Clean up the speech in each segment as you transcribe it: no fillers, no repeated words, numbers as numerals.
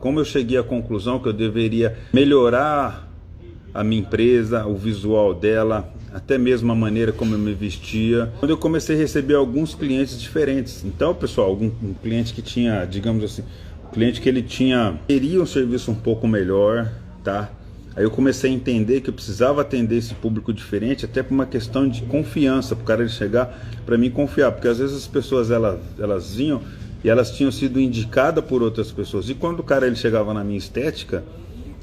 Como eu cheguei à conclusão que eu deveria melhorar a minha empresa, o visual dela, até mesmo a maneira como eu me vestia, quando eu comecei a receber alguns clientes diferentes. Então, pessoal, um cliente que tinha, digamos assim, um cliente que ele queria um serviço um pouco melhor, tá? Aí eu comecei a entender que eu precisava atender esse público diferente, até por uma questão de confiança, para o cara ele chegar para mim confiar, porque às vezes as pessoas elas vinham e elas tinham sido indicadas por outras pessoas. E quando o cara ele chegava na minha estética,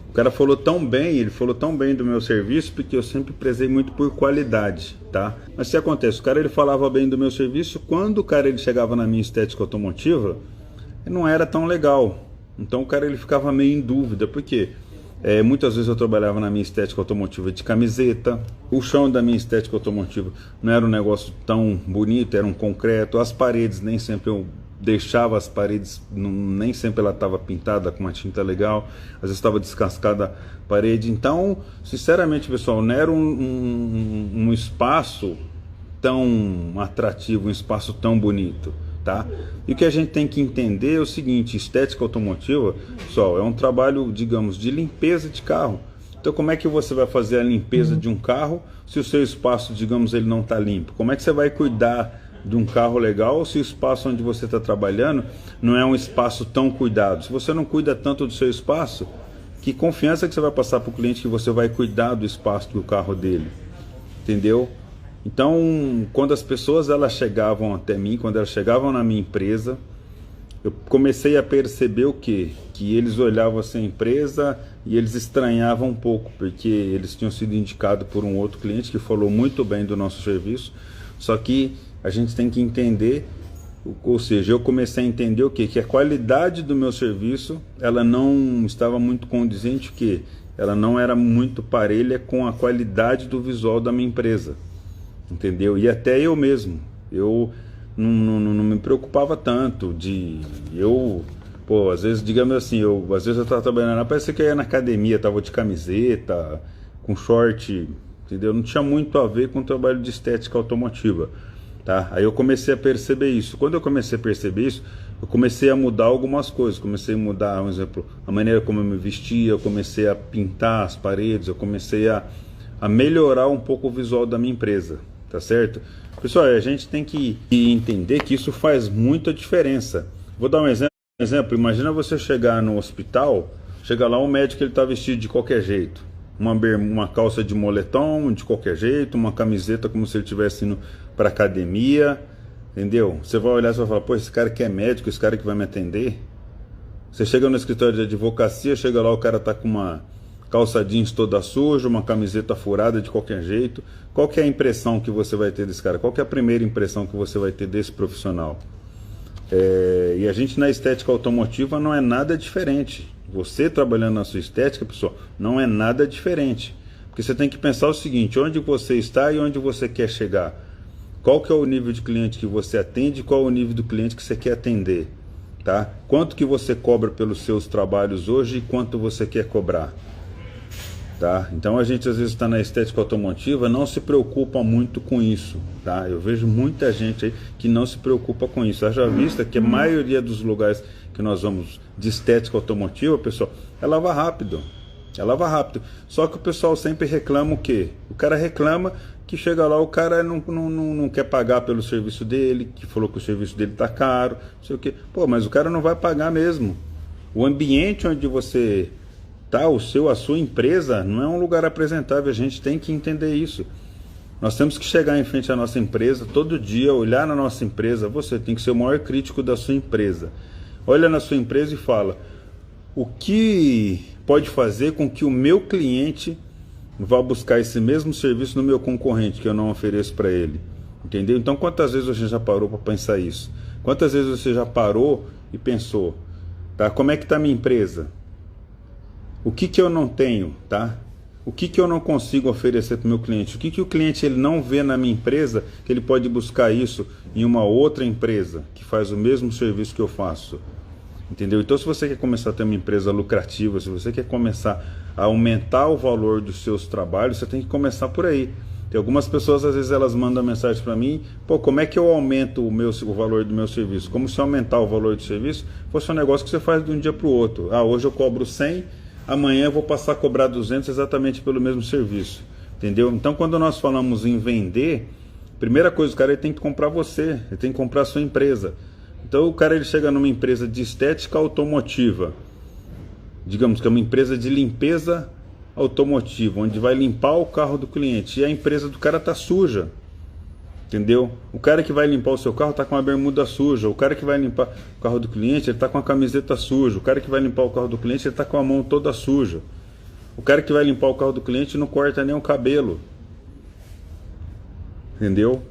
o cara falou tão bem, ele falou tão bem do meu serviço, porque eu sempre prezei muito por qualidade, tá? Mas o que acontece? O cara ele falava bem do meu serviço, quando o cara ele chegava na minha estética automotiva, não era tão legal. Então o cara ele ficava meio em dúvida, por quê? Muitas vezes eu trabalhava na minha estética automotiva de camiseta, o chão da minha estética automotiva não era um negócio tão bonito, era um concreto, as paredes nem sempre eu deixava as paredes, nem sempre ela estava pintada com uma tinta legal, às vezes estava descascada a parede. Então, sinceramente, pessoal, não era um espaço tão atrativo, um espaço tão bonito, tá? E o que a gente tem que entender é o seguinte: estética automotiva, pessoal, é um trabalho, digamos, de limpeza de carro. Então, como é que você vai fazer a limpeza de um carro se o seu espaço, digamos, ele não está limpo? Como é que você vai cuidar de um carro legal se o espaço onde você está trabalhando não é um espaço tão cuidado? Se você não cuida tanto do seu espaço, que confiança que você vai passar para o cliente que você vai cuidar do espaço do carro dele? Entendeu? Então, quando as pessoas elas chegavam até mim, quando elas chegavam na minha empresa, eu comecei a perceber o quê? Que eles olhavam essa empresa e eles estranhavam um pouco, porque eles tinham sido indicados por um outro cliente que falou muito bem do nosso serviço. Só que a gente tem que entender, ou seja, eu comecei a entender o quê? Que a qualidade do meu serviço, ela não estava muito condizente, que ela não era muito parelha com a qualidade do visual da minha empresa, entendeu? E até eu mesmo, eu não me preocupava tanto às vezes, digamos assim, às vezes eu estava trabalhando lá, parece que eu ia na academia, estava de camiseta, com short, entendeu? Não tinha muito a ver com o trabalho de estética automotiva, tá? Aí eu comecei a perceber isso. Quando eu comecei a perceber isso, eu comecei a mudar algumas coisas. Comecei a mudar, por exemplo, a maneira como eu me vestia, eu comecei a pintar as paredes, eu comecei a melhorar um pouco o visual da minha empresa, tá certo? Pessoal, a gente tem que entender que isso faz muita diferença. Vou dar um exemplo. Imagina você chegar no hospital, chega lá, o médico ele tá vestido de qualquer jeito. Uma calça de moletom de qualquer jeito, uma camiseta como se ele estivesse indo para academia, entendeu? Você vai olhar e vai falar: pô, esse cara que é médico, esse cara que vai me atender. Você chega no escritório de advocacia, chega lá, o cara tá com uma calça jeans toda suja, uma camiseta furada de qualquer jeito. Qual que é a impressão que você vai ter desse cara? Qual que é a primeira impressão que você vai ter desse profissional? E a gente na estética automotiva não é nada diferente. Você trabalhando na sua estética, pessoal, não é nada diferente. Porque você tem que pensar o seguinte: onde você está e onde você quer chegar. Qual que é o nível de cliente que você atende e qual é o nível do cliente que você quer atender, tá? Quanto que você cobra pelos seus trabalhos hoje e quanto você quer cobrar, tá? Então a gente às vezes está na estética automotiva, não se preocupa muito com isso, tá? Eu vejo muita gente aí que não se preocupa com isso. Haja vista que a maioria dos lugares que nós vamos de estética automotiva, pessoal, é lava rápido. É lava rápido. Só que o pessoal sempre reclama o quê? O cara reclama que chega lá, o cara não quer pagar pelo serviço dele, que falou que o serviço dele tá caro, não sei o quê. Pô, mas o cara não vai pagar mesmo. O ambiente onde você tá, a sua empresa, não é um lugar apresentável. A gente tem que entender isso. Nós temos que chegar em frente à nossa empresa todo dia, olhar na nossa empresa. Você tem que ser o maior crítico da sua empresa. Olha na sua empresa e fala: o que pode fazer com que o meu cliente vá buscar esse mesmo serviço no meu concorrente, que eu não ofereço para ele? Entendeu? Então, quantas vezes você já parou para pensar isso? Quantas vezes você já parou e pensou, tá? Como é que está a minha empresa? O que eu não tenho, tá? O que eu não consigo oferecer para o meu cliente? O que o cliente ele não vê na minha empresa que ele pode buscar isso em uma outra empresa que faz o mesmo serviço que eu faço? Entendeu? Então, se você quer começar a ter uma empresa lucrativa, se você quer começar a aumentar o valor dos seus trabalhos, você tem que começar por aí. Tem algumas pessoas, às vezes, elas mandam mensagem para mim: pô, como é que eu aumento o valor do meu serviço? Como se aumentar o valor do serviço fosse um negócio que você faz de um dia para o outro. Ah, hoje eu cobro 100, amanhã eu vou passar a cobrar 200 exatamente pelo mesmo serviço. Entendeu? Então, quando nós falamos em vender, primeira coisa, o cara ele tem que comprar você, ele tem que comprar a sua empresa. Então, o cara ele chega numa empresa de estética automotiva, digamos que é uma empresa de limpeza automotiva, onde vai limpar o carro do cliente, e a empresa do cara tá suja, entendeu? O cara que vai limpar o seu carro tá com a bermuda suja, o cara que vai limpar o carro do cliente, ele tá com a camiseta suja, o cara que vai limpar o carro do cliente, ele tá com a mão toda suja, o cara que vai limpar o carro do cliente não corta nem o cabelo, entendeu?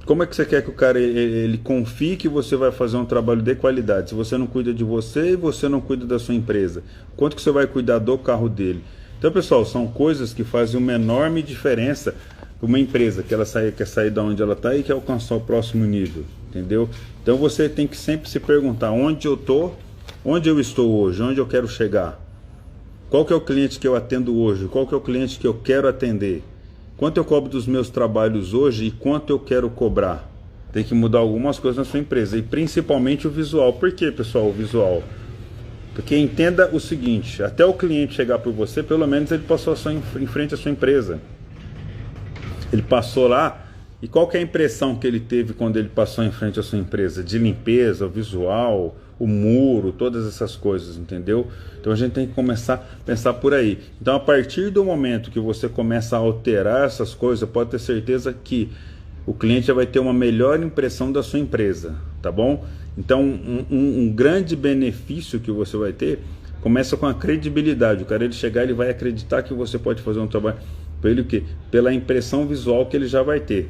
Como é que você quer que o cara ele confie que você vai fazer um trabalho de qualidade se você não cuida de você e você não cuida da sua empresa? Quanto que você vai cuidar do carro dele? Então, pessoal, são coisas que fazem uma enorme diferença para uma empresa que ela quer sair da onde ela está e quer alcançar o próximo nível, entendeu? Então você tem que sempre se perguntar onde eu estou, onde eu estou hoje, onde eu quero chegar. Qual que é o cliente que eu atendo hoje? Qual que é o cliente que eu quero atender? Quanto eu cobro dos meus trabalhos hoje e quanto eu quero cobrar? Tem que mudar algumas coisas na sua empresa, e principalmente o visual. Por que, pessoal, o visual? Porque entenda o seguinte: até o cliente chegar por você, pelo menos ele passou em frente à sua empresa. Ele passou lá, e qual que é a impressão que ele teve quando ele passou em frente à sua empresa? De limpeza, o visual, o muro, todas essas coisas, entendeu? Então a gente tem que começar a pensar por aí. Então, a partir do momento que você começa a alterar essas coisas, pode ter certeza que o cliente já vai ter uma melhor impressão da sua empresa, tá bom? Então, um grande benefício que você vai ter começa com a credibilidade. O cara ele chegar, ele vai acreditar que você pode fazer um trabalho para ele, o quê? Pela impressão visual que ele já vai ter.